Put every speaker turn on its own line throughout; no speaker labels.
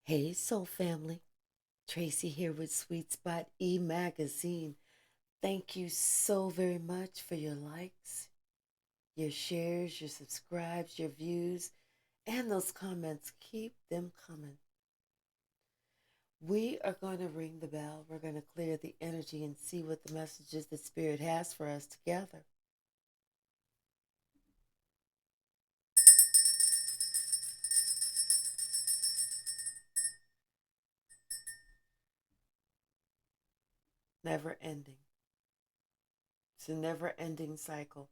Hey, Soul Family. Tracy here with Sweet Spot e-magazine. Thank you so very much for your likes, your shares, your subscribes, your views, and those comments. Keep them coming. We are going to ring the bell. We're going to clear the energy and see what the messages that Spirit has for us together. Never ending. It's a never ending cycle.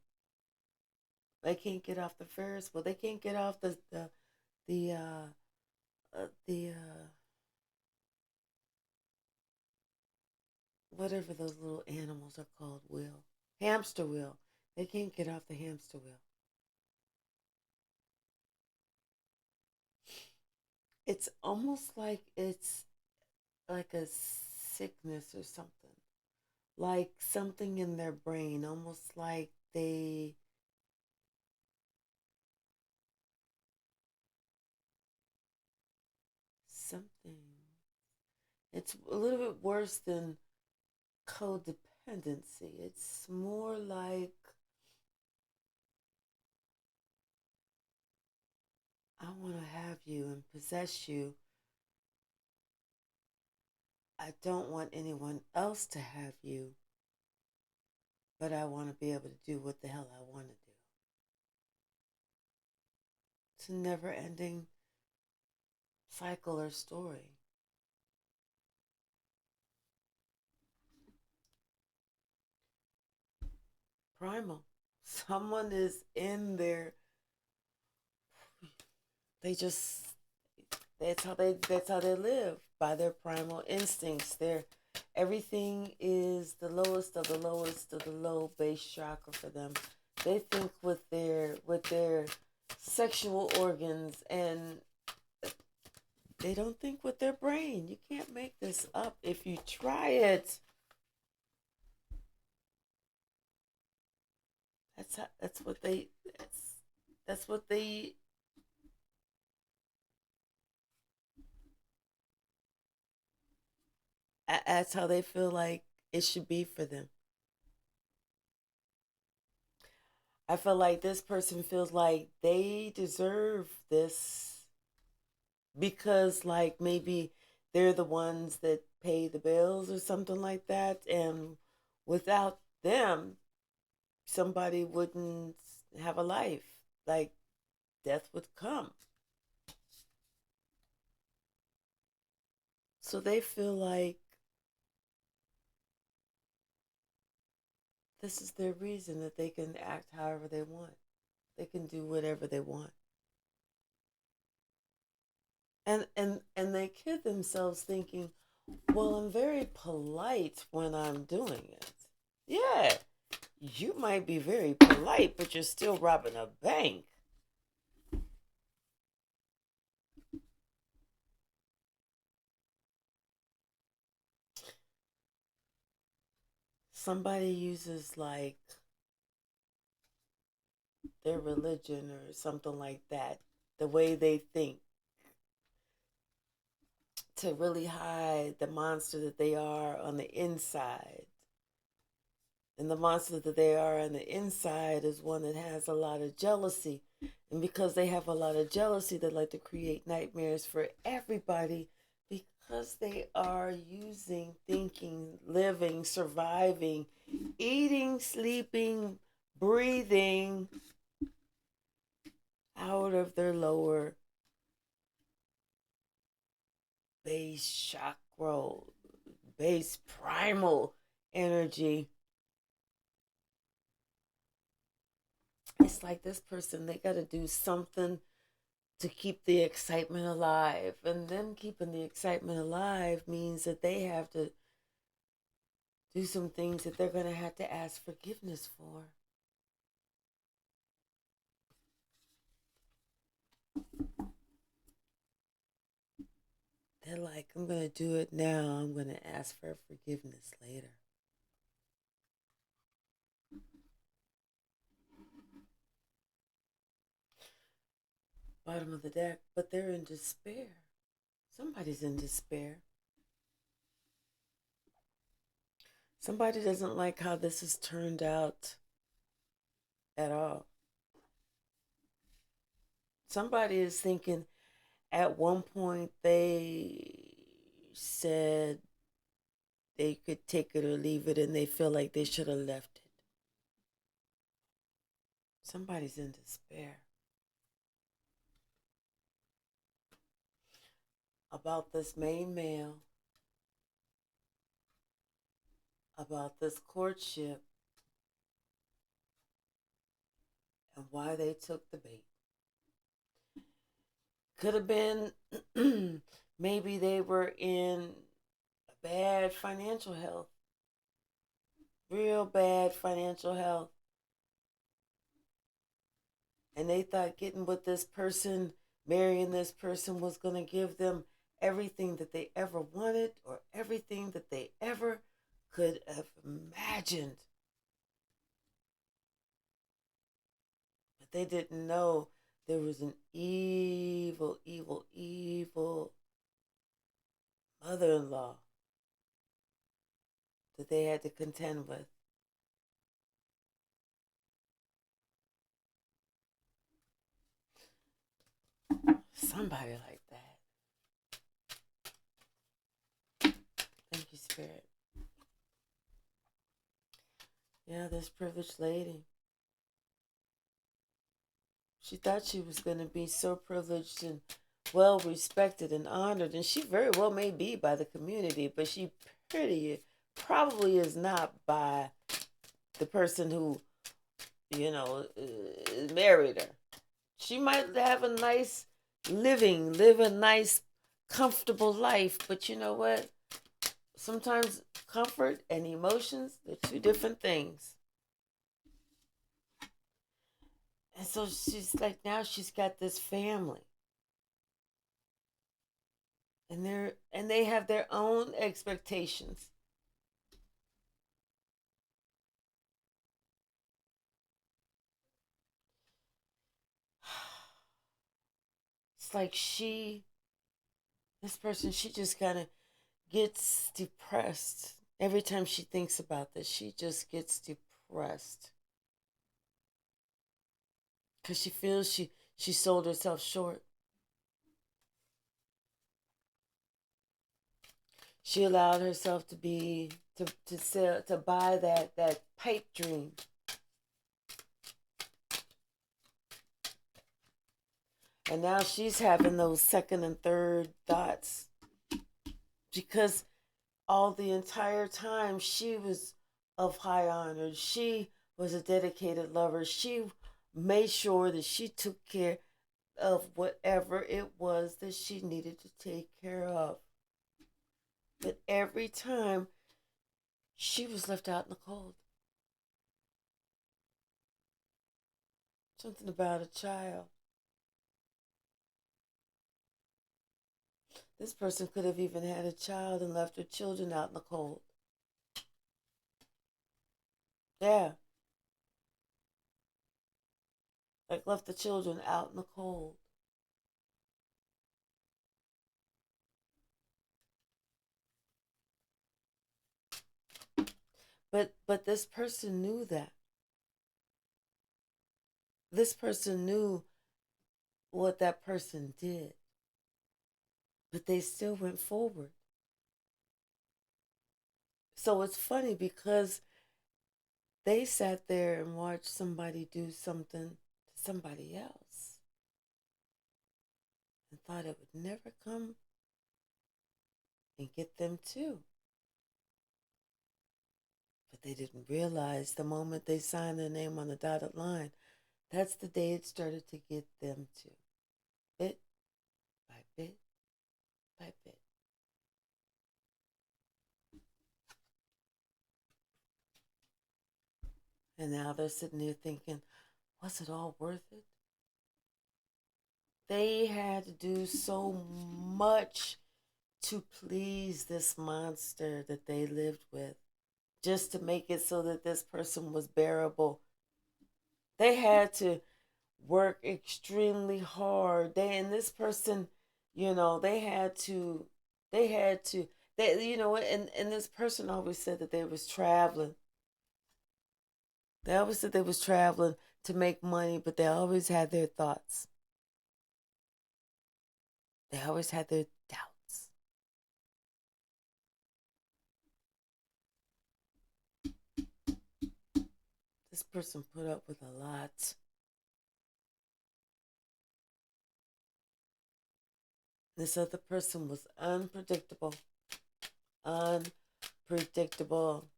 They can't get off the Ferris wheel. They can't get off the whatever those little animals are called, wheel. Hamster wheel. They can't get off the hamster wheel. It's almost like it's like a sickness or something. Like something in their brain, almost like they something. It's a little bit worse than codependency. It's more like I want to have you and possess you. I don't want anyone else to have you, but I want to be able to do what the hell I want to do. It's a never ending cycle or story. Primal. Someone is in there. They just that's how they live, by their primal instincts. Their everything is the lowest of the lowest of the low base chakra for them. They think with their sexual organs, and they don't think with their brain. You can't make this up if you try it. That's what they that's how they feel like it should be for them. I feel like this person feels like they deserve this because, like, maybe they're the ones that pay the bills or something like that. And without them, somebody wouldn't have a life. Like, death would come. So they feel like this is their reason that they can act however they want. They can do whatever they want. And they kid themselves thinking, well, I'm very polite when I'm doing it. Yeah, you might be very polite, but you're still robbing a bank. Somebody uses like their religion or something like that, the way they think, to really hide the monster that they are on the inside. And the monster that they are on the inside is one that has a lot of jealousy. And because they have a lot of jealousy, they like to create nightmares for everybody because they are using, thinking, living, surviving, eating, sleeping, breathing out of their lower base chakra, base primal energy. It's like this person, they got to do something to keep the excitement alive. And them keeping the excitement alive means that they have to do some things that they're going to have to ask forgiveness for. They're like, I'm going to do it now. I'm going to ask for forgiveness later. Bottom of the deck, but they're in despair. Somebody's in despair. Somebody doesn't like how this has turned out at all. Somebody is thinking at one point they said they could take it or leave it and they feel like they should have left it. Somebody's in despair about this main male, about this courtship, and why they took the bait. Could have been maybe they were in a bad financial health, real bad financial health, and they thought getting with this person, marrying this person, was going to give them everything that they ever wanted or everything that they ever could have imagined. But they didn't know there was an evil, evil, evil mother-in-law that they had to contend with. Somebody like that. Thank you, Spirit. Yeah, this privileged lady. She thought she was going to be so privileged and well respected and honored, and she very well may be by the community, but she probably is not by the person who, married her. She might have a nice live a nice, comfortable life, but you know what? Sometimes comfort and emotions, they're two different things. And so she's like, now she's got this family. And they have their own expectations. It's like this person, she just kind of gets depressed. Every time she thinks about this, she just gets depressed. Because she feels she sold herself short. She allowed herself to buy that pipe dream. And now she's having those second and third thoughts because all the entire time she was of high honor. She was a dedicated lover. She made sure that she took care of whatever it was that she needed to take care of. But every time she was left out in the cold. Something about a child. This person could have even had a child and left her children out in the cold. Yeah. Like left the children out in the cold. But this person knew that. This person knew what that person did. But they still went forward. So it's funny because they sat there and watched somebody do something to somebody else and thought it would never come and get them too. But they didn't realize the moment they signed their name on the dotted line, that's the day it started to get them too. Bit by bit by bit. And now they're sitting there thinking, was it all worth it? They had to do so much to please this monster that they lived with, just to make it so that this person was bearable. They had to work extremely hard. And this person They had to, they had to, and this person always said that they was traveling. They always said they was traveling to make money, but they always had their thoughts. They always had their doubts. This person put up with a lot. This other person was unpredictable. Unpredictable.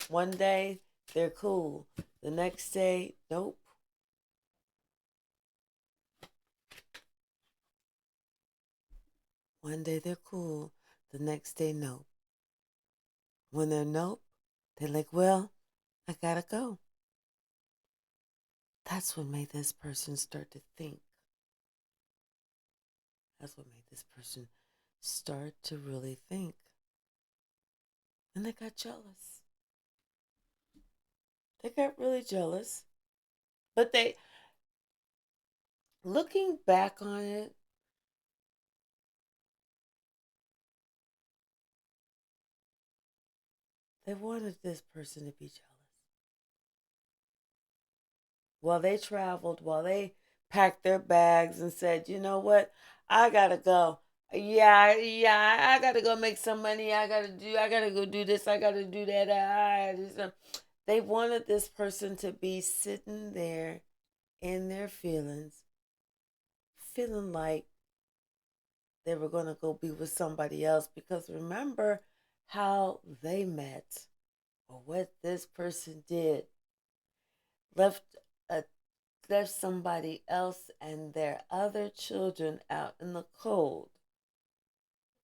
One day, they're cool. The next day, nope. One day they're cool. The next day, nope. When they're nope, they're like, well, I gotta go. That's what made this person start to think. That's what made this person start to really think. And they got jealous. They got really jealous. But looking back on it, they wanted this person to be jealous. While they traveled, while they packed their bags and said, you know what, I gotta go. Yeah, I gotta go make some money. I gotta go do this. I gotta do that. They wanted this person to be sitting there in their feelings, feeling like they were gonna go be with somebody else. Because remember how they met, or what this person did. Left a left somebody else and their other children out in the cold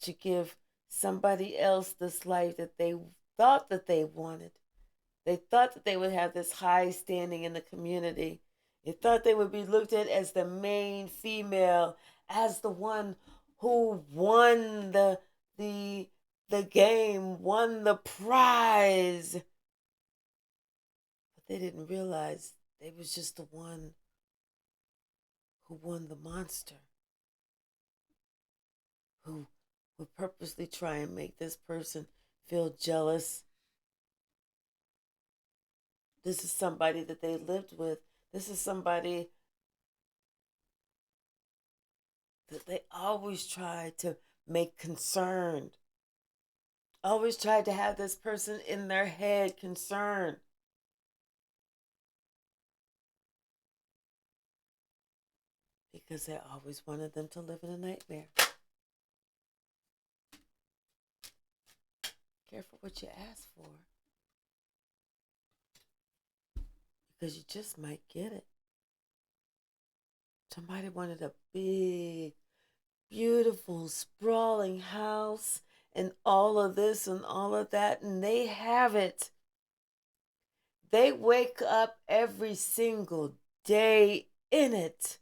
to give somebody else this life that they thought that they wanted. They thought that they would have this high standing in the community. They thought they would be looked at as the main female, as the one who won the game, won the prize. But they didn't realize they was just the one who won the monster, who would purposely try and make this person feel jealous. This is somebody that they lived with. This is somebody that they always tried to make concerned. Always tried to have this person in their head concerned. Because they always wanted them to live in a nightmare. Careful what you ask for. Because you just might get it. Somebody wanted a big, beautiful, sprawling house and all of this and all of that, and they have it. They wake up every single day in it.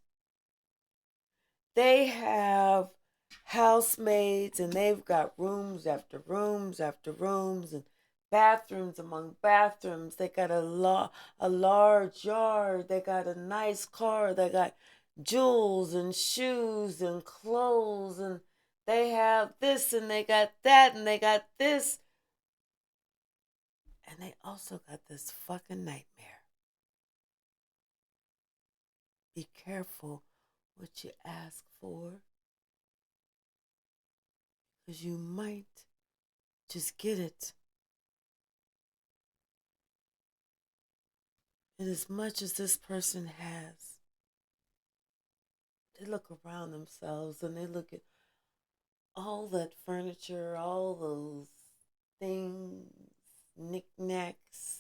They have housemaids, and they've got rooms after rooms after rooms, and bathrooms among bathrooms. They got a large yard. They got a nice car. They got jewels and shoes and clothes, and they have this and they got that and they got this. And they also got this fucking nightmare. Be careful what you ask for, because you might just get it. And as much as this person has, they look around themselves and they look at all that furniture, all those things, knickknacks,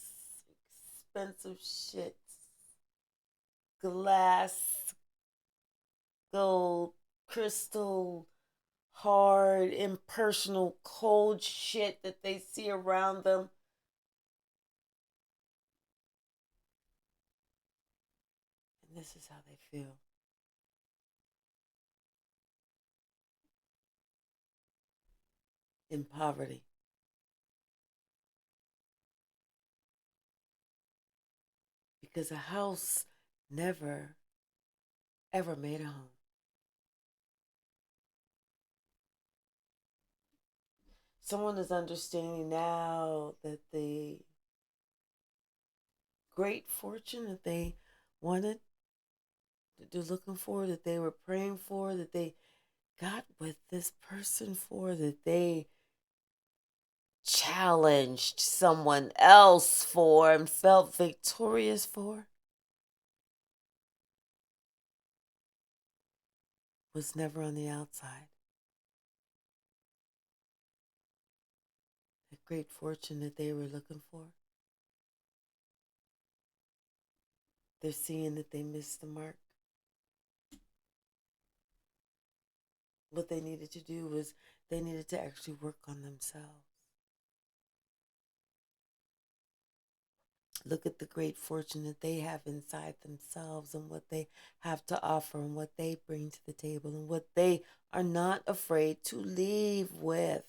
expensive shit, glass, gold, crystal, hard, impersonal, cold shit that they see around them. And this is how they feel. In poverty. Because a house never, ever made a home. Someone is understanding now that the great fortune that they wanted, that they're looking for, that they were praying for, that they got with this person for, that they challenged someone else for and felt victorious for, was never on the outside. The great fortune that they were looking for, they're seeing that they missed the mark. What they needed to do was they needed to actually work on themselves. Look at the great fortune that they have inside themselves and what they have to offer and what they bring to the table and what they are not afraid to leave with.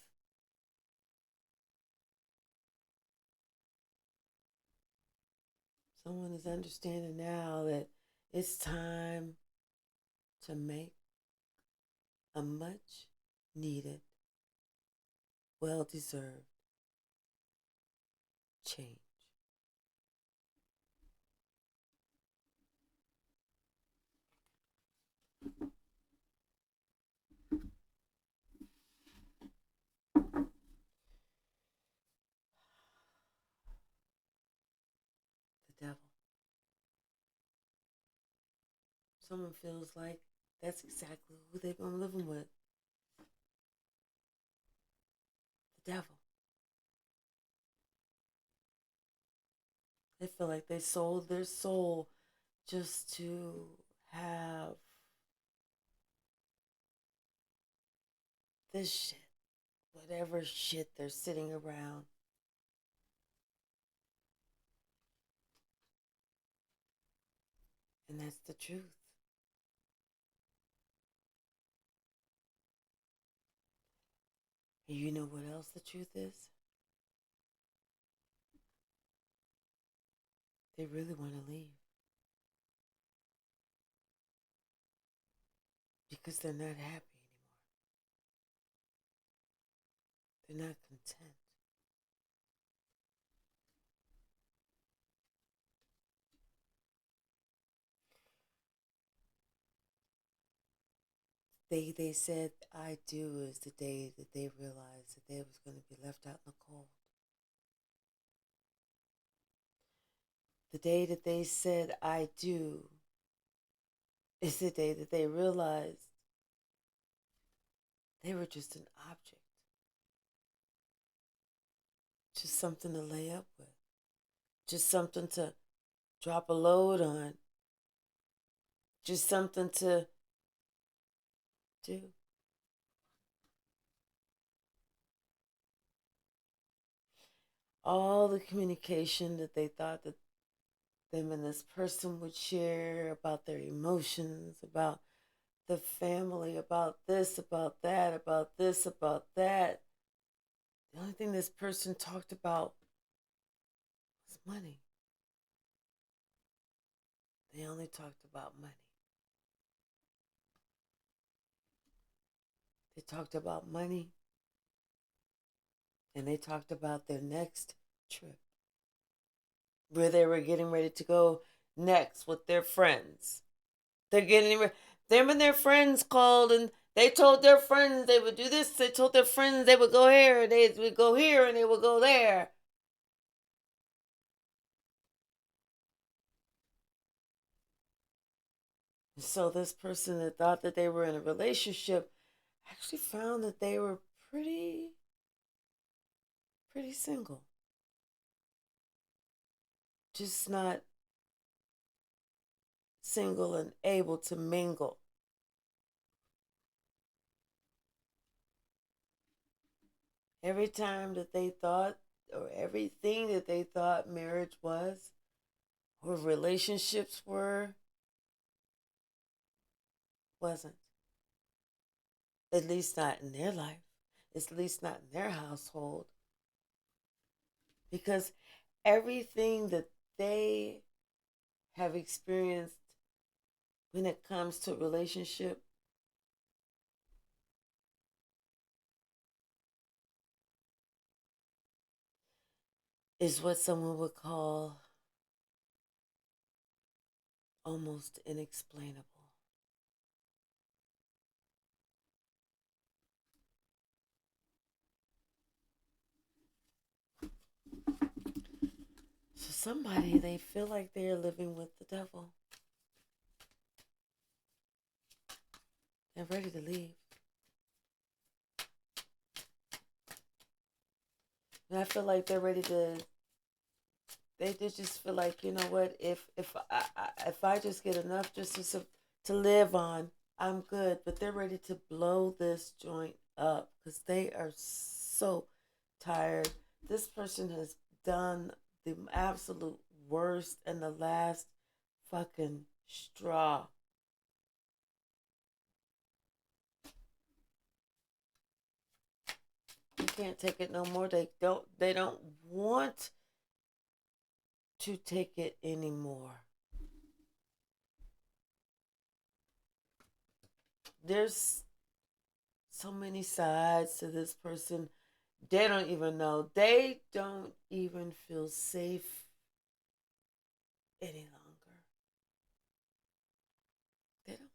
Someone is understanding now that it's time to make a much needed, well deserved change. The devil. Someone feels like that's exactly who they've been living with. The devil. They feel like they sold their soul just to have this shit, whatever shit they're sitting around. And that's the truth. And you know what else the truth is? They really want to leave because they're not happy anymore. They're not content. They said I do is the day that they realized that they was going to be left out in the cold. The day that they said I do is the day that they realized they were just an object, just something to lay up with, just something to drop a load on, just something to do. All the communication that they thought that them and this person would share about their emotions, about the family, about this, about that, about this, about that. The only thing this person talked about was money. They only talked about money. They talked about money and they talked about their next trip, where they were getting ready to go next with their friends. They're getting them and their friends called and they told their friends they would do this. They told their friends they would go here and they would go here and they would go there. And so this person that thought that they were in a relationship actually found that they were pretty single. Just not single and able to mingle. Every time that they thought, or everything that they thought marriage was, or relationships were, wasn't. At least not in their life. At least not in their household. Because everything that they have experienced when it comes to relationship is what someone would call almost inexplainable. So somebody, they feel like they're living with the devil. They're ready to leave. And I feel like they're ready to, they just feel like, you know what, if I just get enough just to live on, I'm good. But they're ready to blow this joint up because they are so tired. This person has done the absolute worst and the last fucking straw. You can't take it no more. They don't want to take it anymore. There's so many sides to this person. They don't even know. They don't even feel safe any longer. They don't.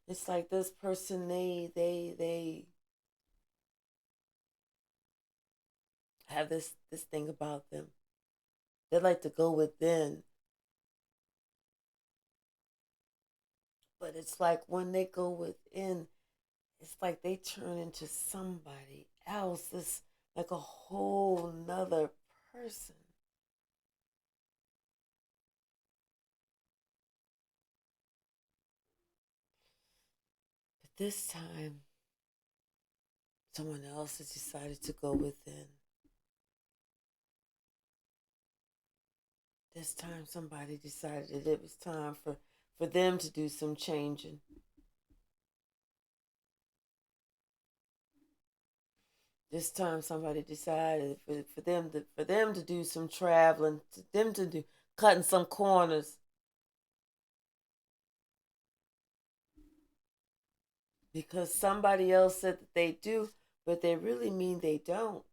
It's like this person, they have this thing about them. They like to go within. But it's like when they go within, it's like they turn into somebody else. It's like a whole nother person. But this time, someone else has decided to go within. This time, somebody decided that it was time for them to do some changing. This time, somebody decided for them to do some traveling, for them to do cutting some corners. Because somebody else said that they do, but they really mean they don't.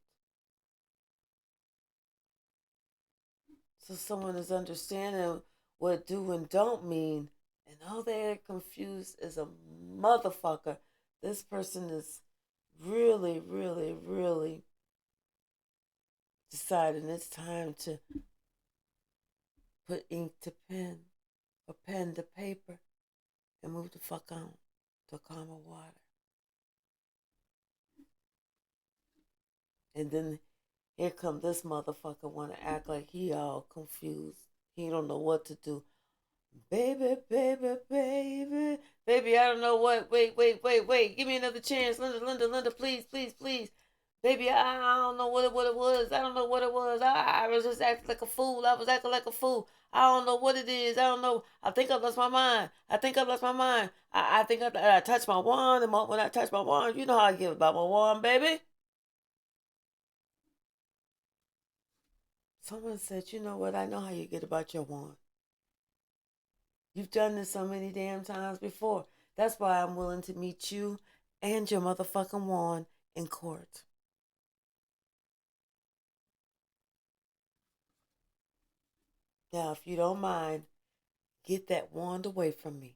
So someone is understanding what do and don't mean, and all they're confused as a motherfucker. This person is really, really, really deciding it's time to put ink to pen or pen to paper and move the fuck on to calmer water. And then here come this motherfucker want to act like he all confused. He don't know what to do. Baby, baby, baby, baby, I don't know what. Wait. Give me another chance. Linda, please, please, please. Baby, I don't know what it was. I don't know what it was. I was just acting like a fool. I was acting like a fool. I don't know what it is. I don't know. I think I lost my mind. I think I touched my wand. And when I touch my wand, you know how I give about my wand, baby. Someone said, you know what? I know how you get about your wand. You've done this so many damn times before. That's why I'm willing to meet you and your motherfucking wand in court. Now, if you don't mind, get that wand away from me.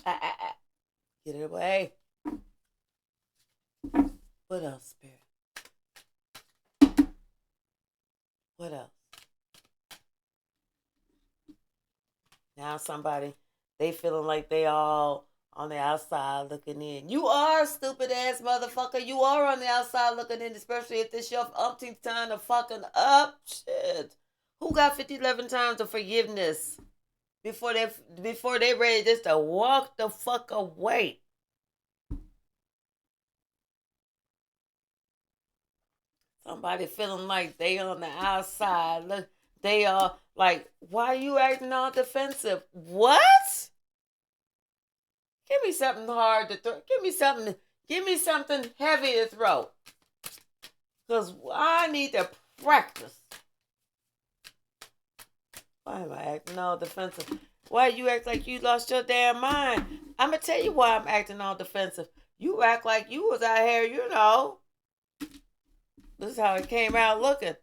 Get it away. What else, Spirit? What else? Now somebody, they feeling like they all on the outside looking in. You are a stupid ass motherfucker. You are on the outside looking in, especially if this your umpteenth time to fucking up. Shit. Who got 50, 11 times of forgiveness before they ready just to walk the fuck away? Somebody feeling like they on the outside. Look, they are like, why are you acting all defensive? What? Give me something hard to throw. Give me something heavy to throw. Cause I need to practice. Why am I acting all defensive? Why you act like you lost your damn mind? I'm gonna tell you why I'm acting all defensive. You act like you was out here, you know. This is how it came out looking.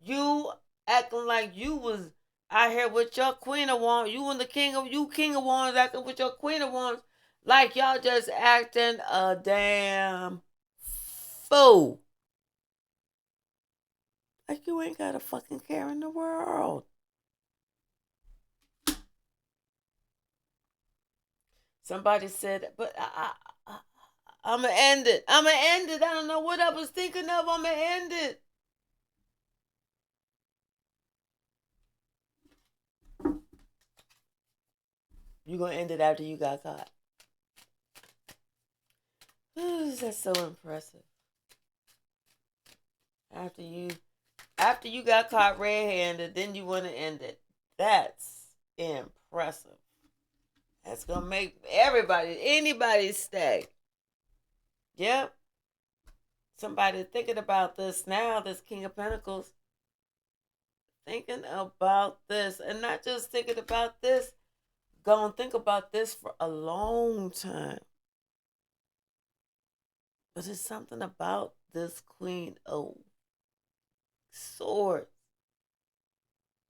You acting like you was out here with your queen of wands. You and the king of wands acting with your queen of wands. Like y'all just acting a damn fool. Like you ain't got a fucking care in the world. Somebody said, but I'm gonna end it. I'm gonna end it. I don't know what I was thinking of. I'm gonna end it. You gonna end it after you got caught. That's so impressive. After you got caught red-handed, then you want to end it. That's impressive. That's gonna make anybody stay. Yep. Somebody thinking about this now, this King of Pentacles. Thinking about this. And not just thinking about this. Gonna think about this for a long time. But it's something about this Queen of Swords.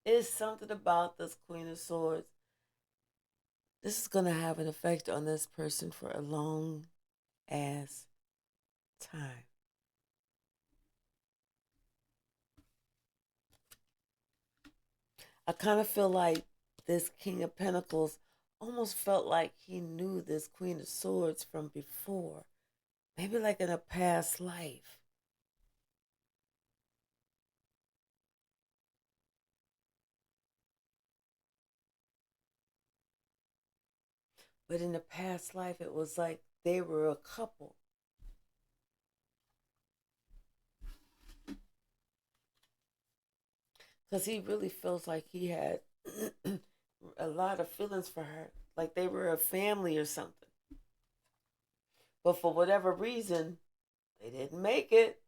It's something about this Queen of Swords. This is going to have an effect on this person for a long ass time. I kind of feel like this King of Pentacles almost felt like he knew this Queen of Swords from before. Maybe like in a past life. But in the past life, it was like they were a couple. Because he really feels like he had a lot of feelings for her. Like they were a family or something. But for whatever reason, they didn't make it.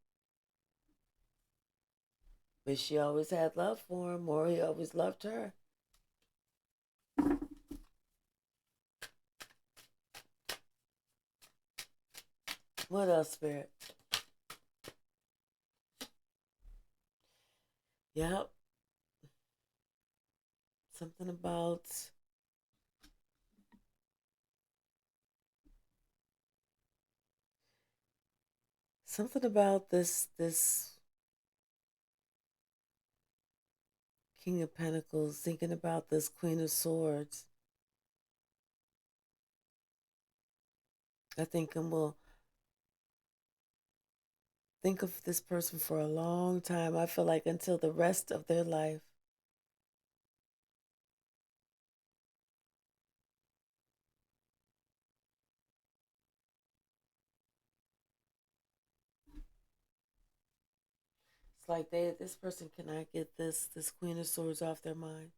But she always had love for him, or he always loved her. What else, Spirit? Yep. Something about this King of Pentacles, thinking about this Queen of Swords. I think and will think of this person for a long time. I feel like until the rest of their life. It's like this person cannot get this Queen of Swords off their mind.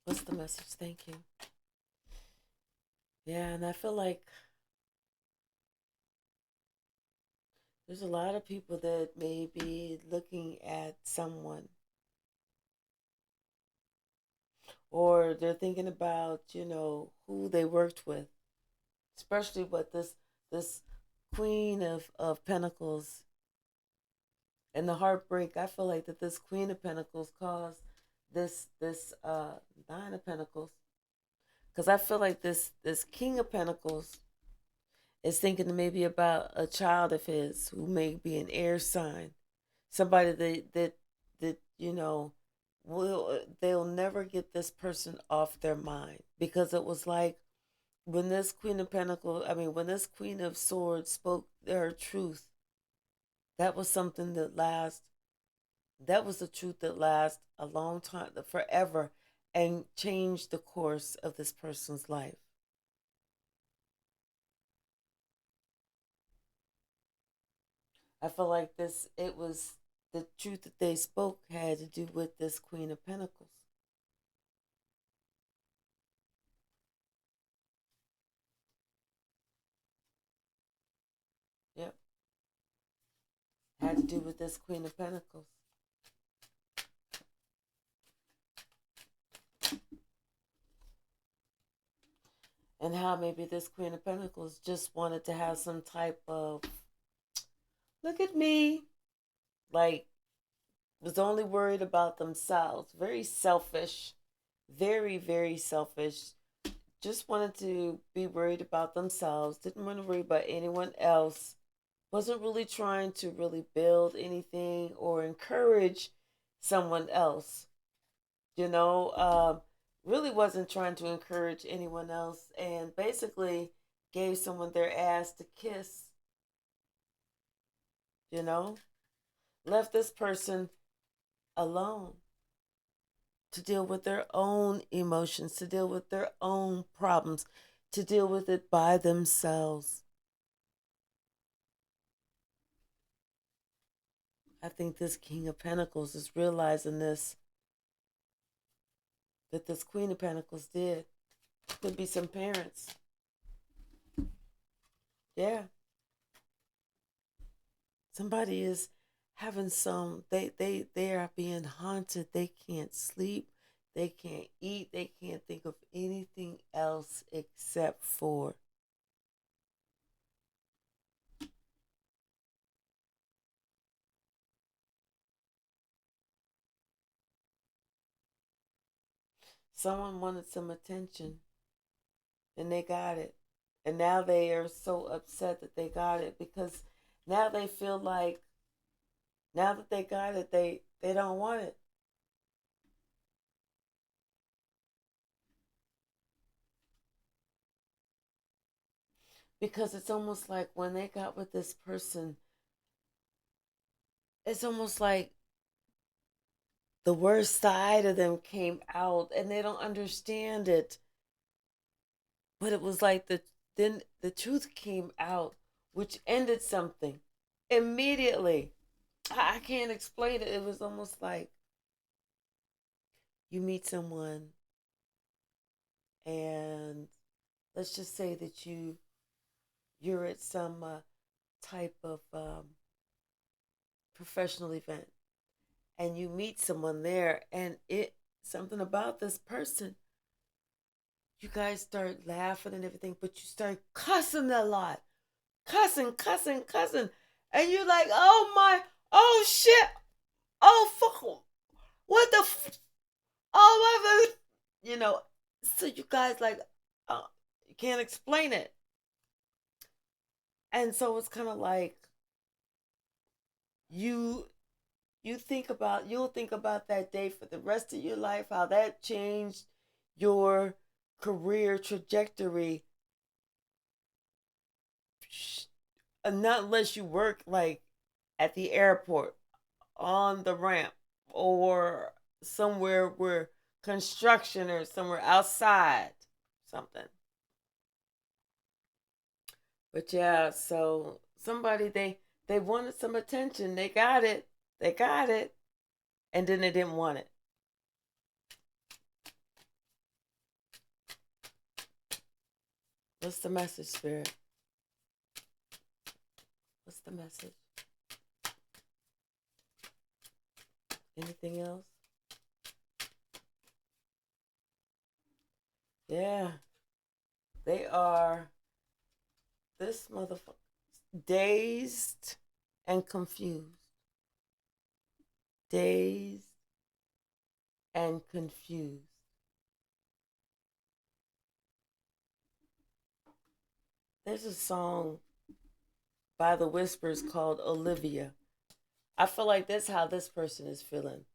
What's the message? Thank you. Yeah, and I feel like there's a lot of people that may be looking at someone, or they're thinking about, who they worked with, especially with this Queen of Pentacles and the heartbreak. I feel like that this Queen of Pentacles caused this Nine of Pentacles, because I feel like this King of Pentacles is thinking maybe about a child of his who may be an air sign, somebody that will they'll never get this person off their mind, because it was like when this Queen of Pentacles, when this Queen of Swords spoke her truth, that was something that lasts. That was the truth that lasts a long time, forever, and changed the course of this person's life. I feel like it was the truth that they spoke had to do with this Queen of Pentacles. had to do with this Queen of Pentacles. And how maybe this Queen of Pentacles just wanted to have some type of, look at me, like, was only worried about themselves. Very selfish. Very, very selfish. Just wanted to be worried about themselves. Didn't want to worry about anyone else. Wasn't really trying to really build anything or encourage someone else. You know, really wasn't trying to encourage anyone else, and basically gave someone their ass to kiss. You know, left this person alone to deal with their own emotions, to deal with their own problems, to deal with it by themselves. I think this King of Pentacles is realizing this, that this Queen of Pentacles did. Could be some parents. Yeah. Somebody is having they are being haunted. They can't sleep. They can't eat. They can't think of anything else except for someone wanted some attention and they got it. And now they are so upset that they got it, because now they feel like now that they got it, they don't want it. Because it's almost like when they got with this person, it's almost like the worst side of them came out and they don't understand it. But it was like then the truth came out, which ended something immediately. I can't explain it. It was almost like you meet someone and let's just say that you're at some type of professional event, and you meet someone there, and it something about this person, you guys start laughing and everything, but you start cussing a lot, cussing, and you're like, oh my, oh shit, oh fuck, what the, oh my, so you guys like, you can't explain it, and so it's kind of like you you'll think about that day for the rest of your life, how that changed your career trajectory. Not unless you work like at the airport, on the ramp, or somewhere where construction, or somewhere outside something. But yeah, so somebody, they wanted some attention, they got it, and then they didn't want it. What's the message, Spirit? What's the message? Anything else? Yeah. They are, this motherfucker, dazed and confused. Dazed and confused. There's a song by the Whispers called Olivia. I feel like that's how this person is feeling.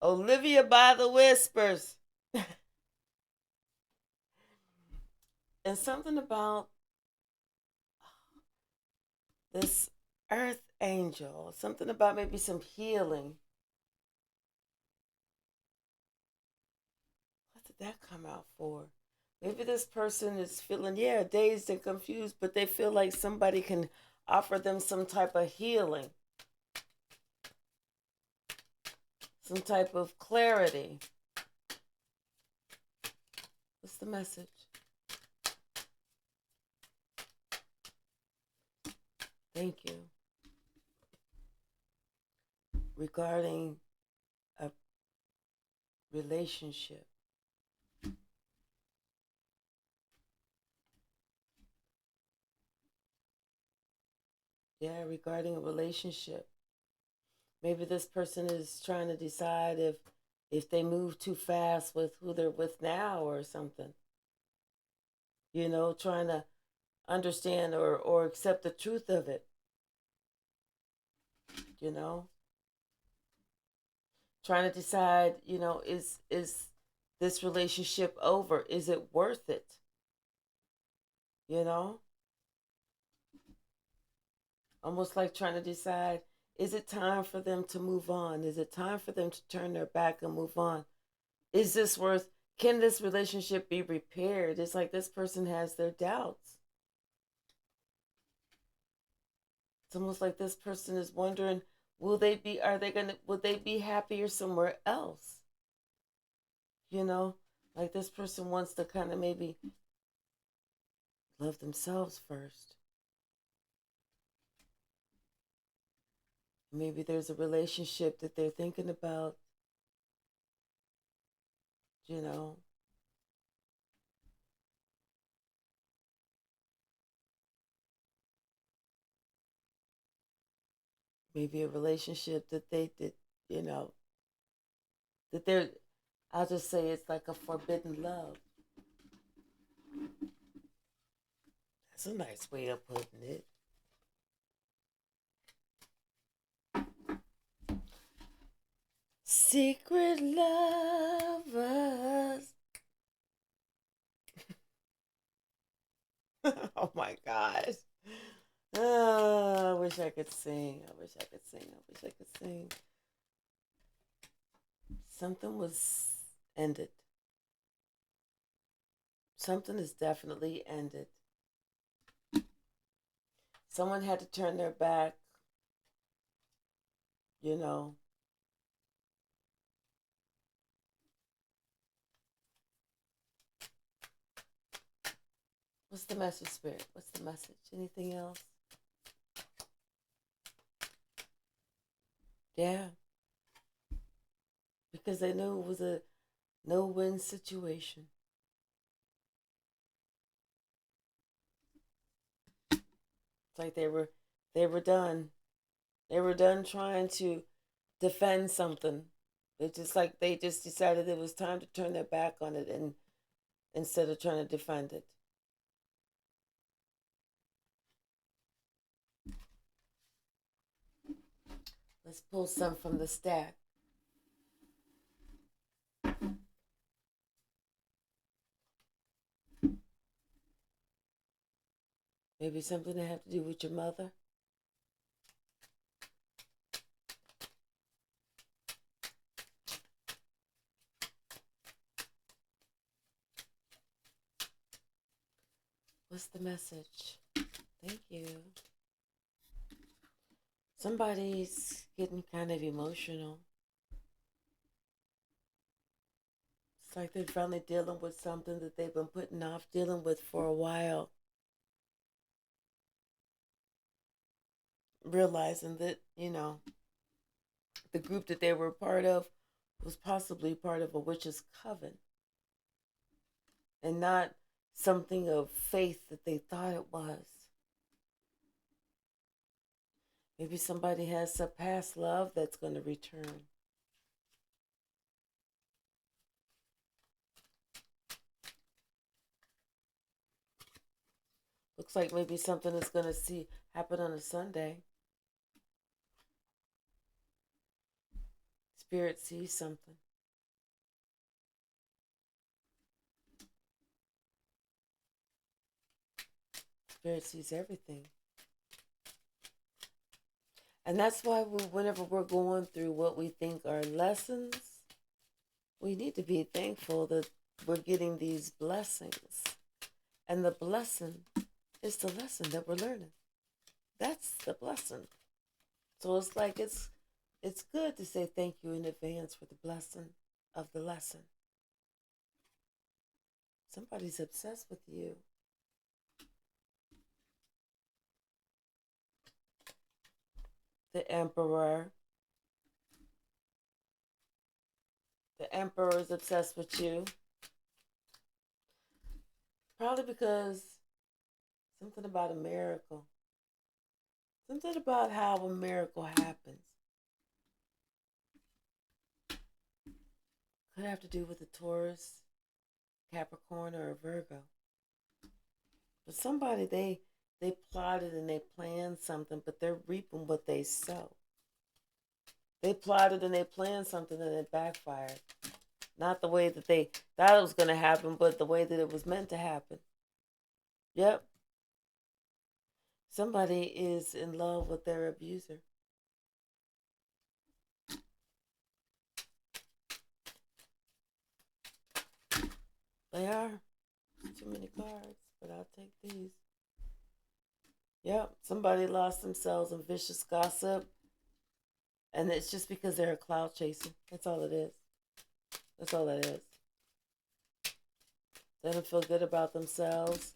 Olivia by the Whispers. And something about this earth angel, something about maybe some healing. What did that come out for? Maybe this person is feeling, yeah, dazed and confused, but they feel like somebody can offer them some type of healing, some type of clarity. What's the message? Thank you. Regarding a relationship. Yeah, regarding a relationship. Maybe this person is trying to decide if they move too fast with who they're with now or something. Trying to understand or accept the truth of it, you know? Trying to decide, is this relationship over? Is it worth it? You know? Almost like trying to decide, is it time for them to move on? Is it time for them to turn their back and move on? Is this worth, can this relationship be repaired? It's like this person has their doubts. It's almost like this person is wondering, would they be happier somewhere else? Like this person wants to kind of maybe love themselves first. Maybe there's a relationship that they're thinking about, you know. Maybe a relationship that they did, you know, that they're, I'll just say it's like a forbidden love. That's a nice way of putting it. Secret lovers. Oh my gosh. Oh, I wish I could sing. I wish I could sing. I wish I could sing. Something was ended. Something is definitely ended. Someone had to turn their back, you know. What's the message, Spirit? What's the message? Anything else? Yeah. Because they knew it was a no-win situation. It's like they were done. They were done trying to defend something. It's just like they just decided it was time to turn their back on it and instead of trying to defend it. Let's pull some from the stack. Maybe something that have to do with your mother. What's the message? Thank you. Somebody's getting kind of emotional. It's like they're finally dealing with something that they've been putting off dealing with for a while. Realizing that, the group that they were part of was possibly part of a witch's coven and not something of faith that they thought it was. Maybe somebody has a past love that's going to return. Looks like maybe something is going to happen on a Sunday. Spirit sees something. Spirit sees everything. And that's why whenever we're going through what we think are lessons, we need to be thankful that we're getting these blessings. And the blessing is the lesson that we're learning. That's the blessing. So it's like it's good to say thank you in advance for the blessing of the lesson. Somebody's obsessed with you. The Emperor. The Emperor is obsessed with you. Probably because something about a miracle. Something about how a miracle happens. Could have to do with a Taurus, Capricorn, or a Virgo. But somebody they plotted and they planned something, but they're reaping what they sow. They plotted and they planned something and it backfired. Not the way that they thought it was going to happen, but the way that it was meant to happen. Yep. Somebody is in love with their abuser. They are. Too many cards, but I'll take these. Yep. Somebody lost themselves in vicious gossip. And it's just because they're a cloud chaser. That's all it is. That's all that is. They don't feel good about themselves.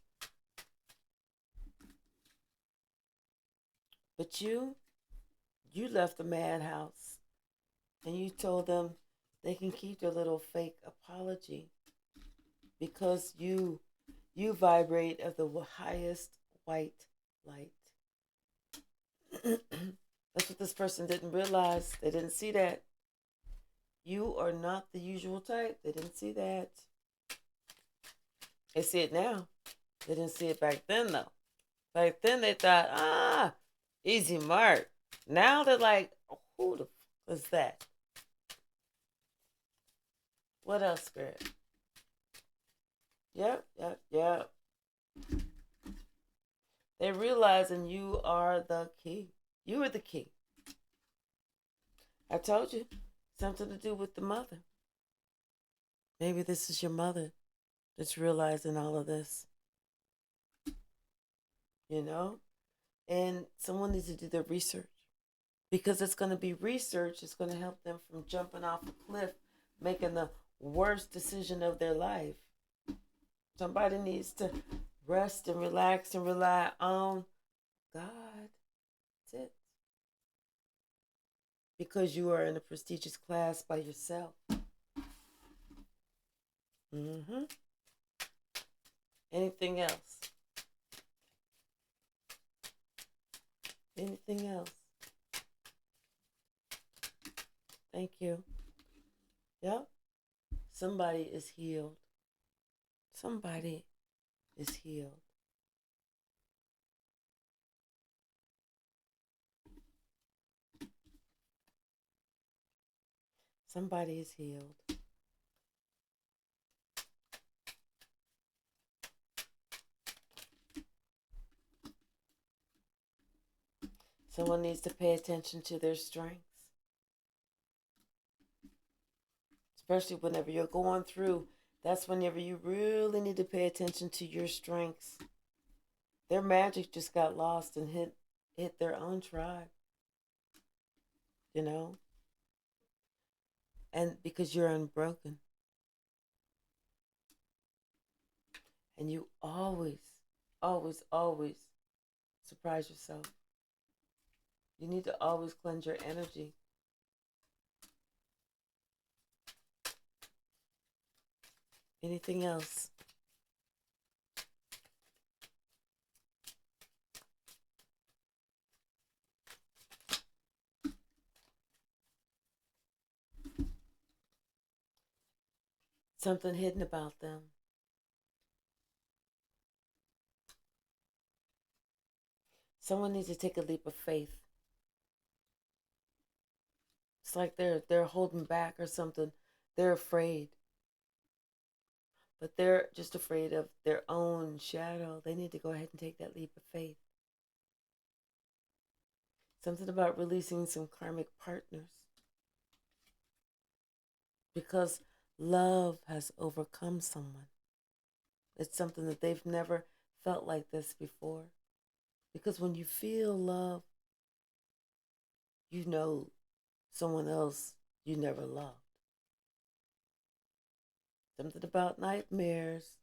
But you left the madhouse and you told them they can keep their little fake apology because you vibrate of the highest white light. That's what this person didn't realize. They didn't see that. You are not the usual type. They didn't see that. They see it now. They didn't see it back then, though. Back then, they thought, easy mark. Now they're like, who the f is that? What else, Spirit? Yep. They realizing you are the key. You are the key. I told you, something to do with the mother. Maybe this is your mother that's realizing all of this. You know? And someone needs to do their research. Because it's going to be research. It's going to help them from jumping off a cliff, making the worst decision of their life. Somebody needs to rest and relax and rely on God. That's it. Because you are in a prestigious class by yourself. Anything else? Anything else? Thank you. Yep. Somebody is healed. Somebody is healed. Somebody is healed. Someone needs to pay attention to their strengths. Especially whenever you're going through, that's whenever you really need to pay attention to your strengths. Their magic just got lost and hit their own tribe. You know? And because you're unbroken. And you always surprise yourself. You need to always cleanse your energy. Anything else? Something hidden about them. Someone needs to take a leap of faith. It's like they're holding back or something. They're afraid. But they're just afraid of their own shadow. They need to go ahead and take that leap of faith. Something about releasing some karmic partners. Because love has overcome someone. It's something that they've never felt like this before. Because when you feel love, you know someone else you never loved. Something about nightmares.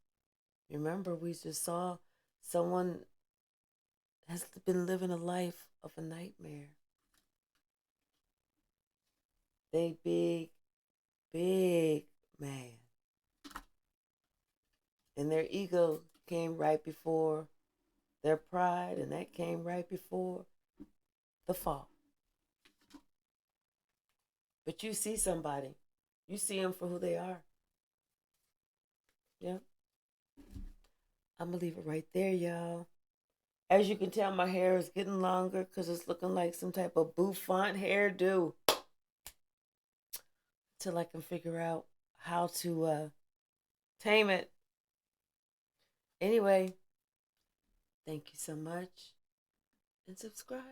Remember, we just saw someone has been living a life of a nightmare. They big mad. And their ego came right before their pride, and that came right before the fall. But you see somebody, you see them for who they are. Yeah. I'm going to leave it right there, y'all. As you can tell, my hair is getting longer because it's looking like some type of bouffant hairdo. Till I can figure out how to tame it. Anyway, thank you so much and subscribe.